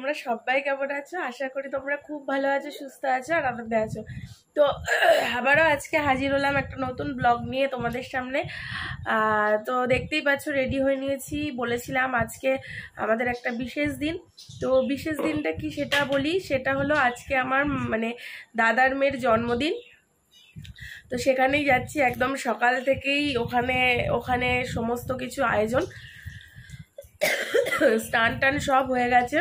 তোমরা সবাই কেমন আছো? আশা করি তোমরা খুব ভালো আছো, সুস্থ আছো আর আনন্দে আছো। তো আবারও আজকে হাজির হলাম একটা নতুন ব্লগ নিয়ে তোমাদের সামনে। তো দেখতেই পাচ্ছ রেডি হয়ে নিয়েছি। বলেছিলাম আজকে আমাদের একটা বিশেষ দিন। তো বিশেষ দিনটা কি সেটা বলি। সেটা হলো আজকে আমার মানে দাদার মেয়ের জন্মদিন। তো সেখানেই যাচ্ছি, একদম সকাল থেকেই ওখানে সমস্ত কিছু আয়োজন, স্নান টান সব হয়ে গেছে।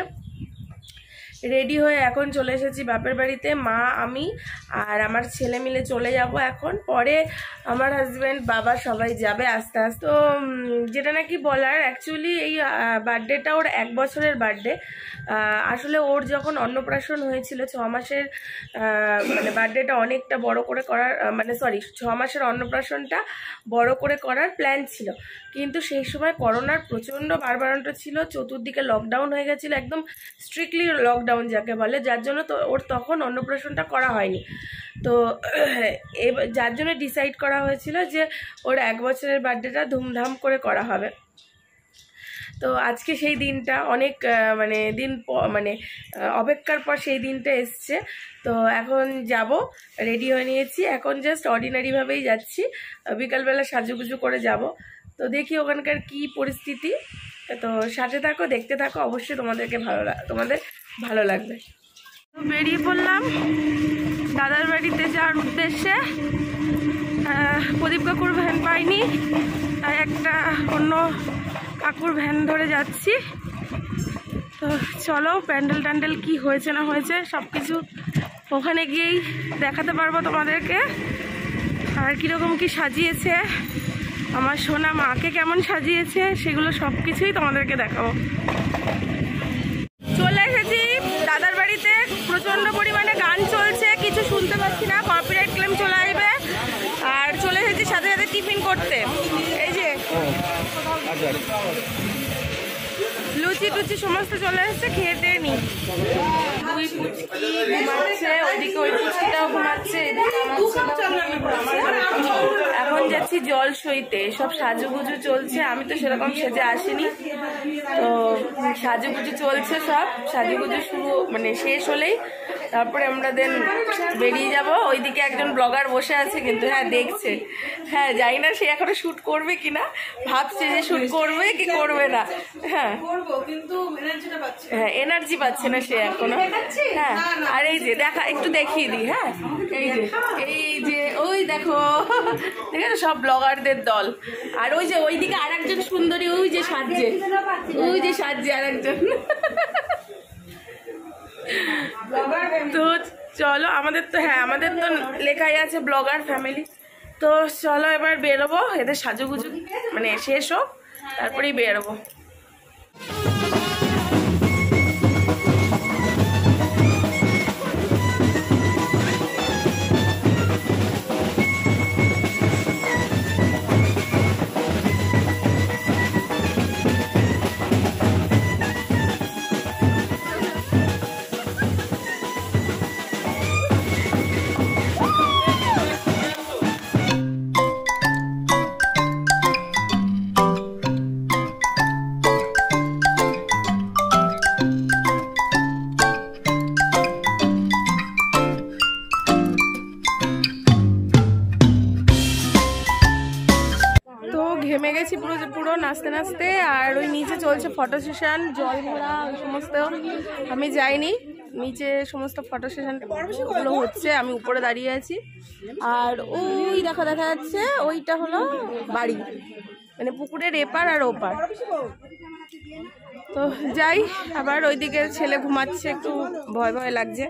রেডি হয়ে এখন চলে এসেছি বাপের বাড়িতে। মা, আমি আর আমার ছেলে মিলে চলে যাব এখন। পরে আমার হাজব্যান্ড, বাবা সবাই যাবে আস্তে আস্তে। তো যেটা নাকি বলার, অ্যাকচুয়ালি এই বার্থডেটা ওর 1 বছরের বার্থডে। আসলে ওর যখন অন্নপ্রাশন হয়েছিল 6 মাসের, মানে বার্থডেটা অনেকটা বড় করে করার, মানে 6 মাসের অন্নপ্রাশনটা বড় করে করার প্ল্যান ছিল। কিন্তু সেই সময় করোনার প্রচণ্ড বাড়বাড়ন্ত ছিল, চতুর্দিকে লকডাউন হয়ে গেছিলো, একদম স্ট্রিক্টলি লকডাউন যাকে বলে, যার জন্য তো ওর তখন অন্নপ্রাশনটা করা হয়নি। তো যার জন্য ডিসাইড করা হয়েছিল যে ওর 1 বছরের বার্থডেটা ধুমধাম করে করা হবে। তো আজকে সেই দিনটা অনেক মানে অপেক্ষার পর সেই দিনটা এসছে। তো এখন যাব, রেডি হয়ে নিয়েছি, এখন জাস্ট অর্ডিনারিভাবেই যাচ্ছি, বিকালবেলা সাজুগুজু করে যাব। তো দেখি ওখানকার কি পরিস্থিতি। তো সাথে থাকো, দেখতে থাকো, অবশ্যই তোমাদের ভালো লাগবে। তো বেরিয়ে পড়লাম দাদার বাড়িতে যাওয়ার উদ্দেশ্যে। প্রদীপ কাকুর ভ্যান পাইনি, তাই একটা অন্য কাকুর ভ্যান ধরে যাচ্ছি। তো চলো, প্যান্ডেল ট্যান্ডেল কি হয়েছে না হয়েছে সব কিছু ওখানে গিয়েই দেখাতে পারবো তোমাদেরকে। আর কীরকম কি সাজিয়েছে আমার সোনা মাকে, কেমন সাজিয়েছে, সেগুলো সব কিছুই তোমাদেরকে দেখাবো। চলে এসেছি দাদার বাড়িতে, প্রচণ্ড পরিমাণে গান চলছে, কিছু শুনতে পাচ্ছি না, কপিরাইট ক্লেম চলে আসবে। আর চলে এসেছি সাথে সাথে টিফিন করতে। এই যে লুচি টুচি সমস্ত চলে এসছে, খেতে নি। দুই পুচকি ঘুমাচ্ছে, ওইদিকে ওই পুচকিটাও ঘুমাচ্ছে, এখন যাচ্ছি জল সইতে। সব সাজুগুজু চলছে, আমি তো সেরকম সেজে আসিনি, তো সাজুগুজু চলছে, সব সাজুগুজু শুরু মানে শেষ হলেই তারপরে আমরা দেন বেরিয়ে যাব। ওইদিকে একজন ব্লগার বসে আছে, কিন্তু হ্যাঁ দেখছে, হ্যাঁ জানি না সে এখনো শ্যুট করবে কিনা, ভাবছে যে শ্যুট করবে কি করবে না। হ্যাঁ হ্যাঁ, এনার্জি পাচ্ছে না সে এখনো। হ্যাঁ, আর এই যে দেখা, একটু দেখিয়ে দিই। হ্যাঁ, এই যে ওই দেখো, দেখো সব ব্লগারদের দল। আর ওই যে ওইদিকে আর একজন সুন্দরী, ওই যে সাজছে আর একজন। তো চলো, আমাদের তো লেখাই আছে ব্লগার ফ্যামিলি। তো চলো এবার বেরোবো, এদের সাজুগুজু মানে শেষ হোক, তারপরেই বেরোবো। ঘেমে গেছি পুরো নাচতে নাচতে। আর ওই নিচে চলছে ফটো সেশন, জল ভরা ওই সমস্ত। আমি যাইনি, নিচে সমস্ত ফটো সেশনগুলো হচ্ছে, আমি উপরে দাঁড়িয়ে আছি। আর ওই দেখা যাচ্ছে ওইটা হলো বাড়ি, মানে পুকুরের এপার আর ওপার। তো যাই, আবার ওইদিকে ছেলে ঘুমাচ্ছে, একটু ভয় ভয় লাগছে।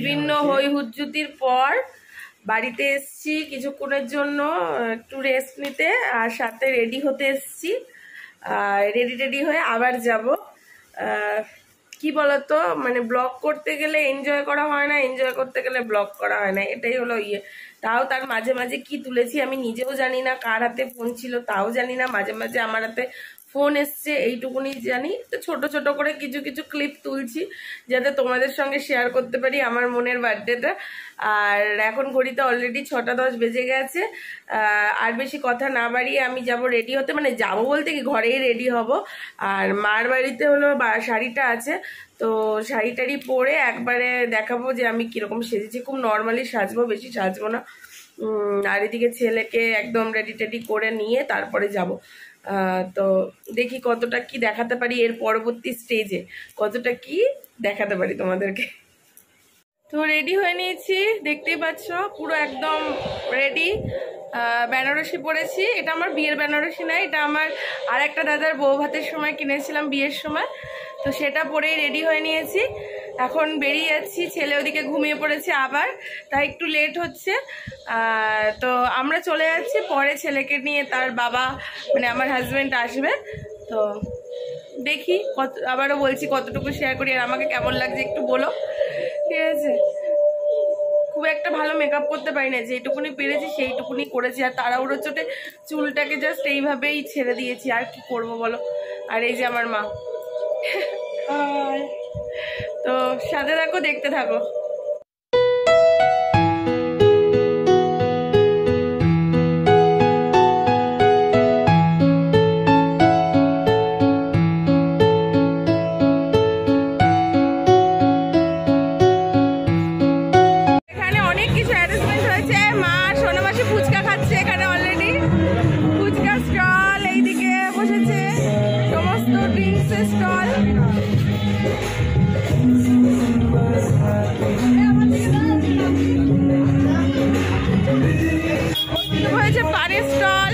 বিভিন্ন হই হুজ্জুতির পর বাড়িতে এসছি কিছুক্ষণের জন্য একটু রেস্ট নিতে, আর সাথে রেডি হতে এসছি। রেডি হয়ে আবার যাব। কি বলতো, মানে ব্লগ করতে গেলে এনজয় করা হয় না, এনজয় করতে গেলে ব্লগ করা হয় না, এটাই হলো ইয়ে। তাও তার মাঝে মাঝে কি তুলেছি আমি নিজেও জানি না, কার হাতে ফোন ছিল তাও জানি না, মাঝে মাঝে আমার হাতে ফোন এসছে এইটুকুনি জানি। তো ছোট ছোট করে কিছু কিছু ক্লিপ তুলছি যাতে তোমাদের সঙ্গে শেয়ার করতে পারি আমার মনের বার্থডেটা। আর এখন ঘড়িতে অলরেডি 6:10 বেজে গেছে। আর বেশি কথা না বাড়িয়ে আমি যাব রেডি হতে, মানে যাব বলতে কি ঘরেই রেডি হব। আর মার বাড়িতে হলো শাড়িটা আছে, তো শাড়ি টাড়ি পরে একবারে দেখাবো যে আমি কিরকম সেজেছি। খুব নর্মালি সাজবো, বেশি সাজবো না। আর এদিকে ছেলেকে একদম রেডি টেডি করে নিয়ে তারপরে যাব। তো দেখি কতটা কি দেখাতে পারি, এর পরবর্তী স্টেজে কতটা কি দেখাতে পারি তোমাদেরকে। তো রেডি হয়ে নিয়েছি, দেখতেই পাচ্ছ পুরো একদম রেডি। বেনারসি পরেছি, এটা আমার বিয়ের বেনারসি না, এটা আমার আর একটা দাদার বউ ভাতের সময় কিনেছিলাম বিয়ের সময়। তো সেটা পরেই রেডি হয়ে নিয়েছি, এখন বেরিয়ে যাচ্ছি। ছেলে ওদিকে ঘুমিয়ে পড়েছে আবার, তাই একটু লেট হচ্ছে। তো আমরা চলে যাচ্ছি, পরে ছেলেকে নিয়ে তার বাবা মানে আমার হাজব্যান্ড আসবে। তো দেখি আবারও বলছি কতটুকু শেয়ার করি আর আমাকে কেমন লাগছে একটু বলো, ঠিক আছে? খুব একটা ভালো মেকআপ করতে পারি না, যেটুকুনি পেরেছি সেইটুকুনি করেছি। আর তাড়াহুড়ো চোটে চুলটাকে জাস্ট এইভাবেই ছেড়ে দিয়েছি, আর কি করব বলো। আর এই যে আমার মা। তো সাথে থাকো, দেখতে থাকো। হয়েছে পানের স্টল।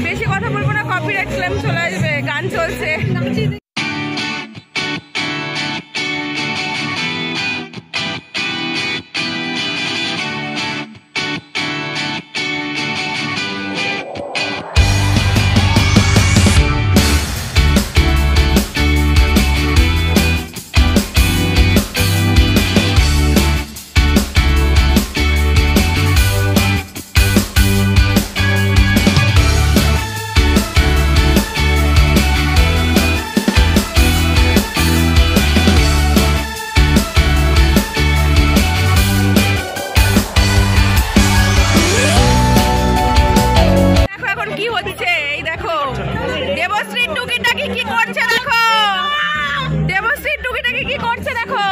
বেশি কথা বলবো না, কপিরাইট ক্লেম চলে আসবে, গান চলছে। দেবশ্রী টুকিটাকি কি করছে দেখো।